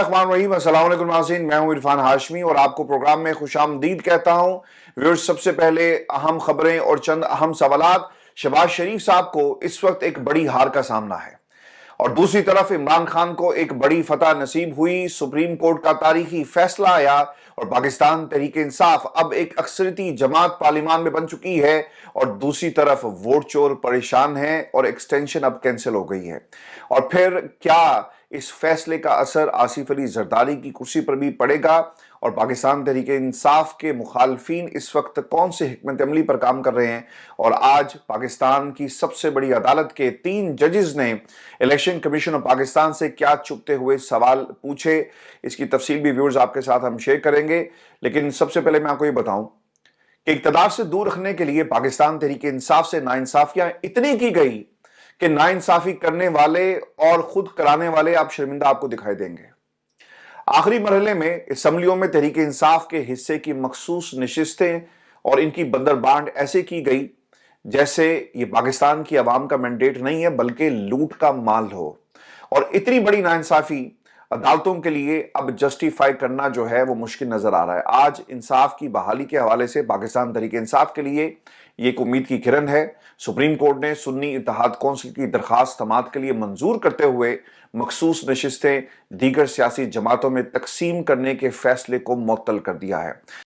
रहीम, अस्सलाम वालेकुम नाज़रीन, मैं हूं इरफान हाशमी और आपको प्रोग्राम में खुशामदीद कहता हूं। व्यूअर्स, सबसे पहले अहम खबरें और चंद अहम सवालात। शहबाज शरीफ साहब को इस वक्त एक बड़ी हार का सामना है और दूसरी तरफ इमरान खान को एक बड़ी फतह नसीब हुई। सुप्रीम कोर्ट का तारीखी फैसला आया और पाकिस्तान तहरीक इंसाफ अब एक अक्सरियती जमात पार्लियामान में बन चुकी है और दूसरी तरफ वोट चोर परेशान हैं और एक्सटेंशन अब कैंसिल हो गई है। और फिर क्या इस फैसले का असर आसिफ अली जरदारी की कुर्सी पर भी पड़ेगा और पाकिस्तान तहरीक इंसाफ के मुखालफीन इस वक्त कौन से हिकमत अमली पर काम कर रहे हैं। और आज पाकिस्तान की सबसे बड़ी अदालत के 3 जजेस ने इलेक्शन कमीशन ऑफ पाकिस्तान से क्या चुपते हुए सवाल पूछे, इसकी तफसील भी व्यूअर्स आपके साथ हम शेयर करेंगे। लेकिन सबसे पहले मैं आपको ये बताऊं कि इक़्तिदार से दूर रखने के लिए पाकिस्तान तहरीक इंसाफ से नाइंसाफियां इतनी की गई कि नाइंसाफी करने वाले और खुद कराने वाले आप शर्मिंदा आपको दिखाई देंगे। आखिरी मरहले में असम्बलियों में तहरीक इंसाफ के हिस्से की मखसूस नशिस्तें और इनकी बंदरबांट ऐसे की गई जैसे ये पाकिस्तान की आवाम का मैंडेट नहीं है बल्कि लूट का माल हो। और इतनी बड़ी नाइंसाफी अदालतों के लिए अब जस्टिफाई करना जो है वो मुश्किल नजर आ रहा है। आज इंसाफ की बहाली के हवाले से पाकिस्तान तहरीक इंसाफ के लिए ये एक उम्मीद की किरण है। सुप्रीम कोर्ट ने सुन्नी इत्तेहाद कौंसिल की दरखास्त समाअत के लिए मंजूर करते हुए मखसूस नशिस्तें दीगर सियासी जमातों में तकसीम करने के फैसले को मुअत्तल कर दिया है।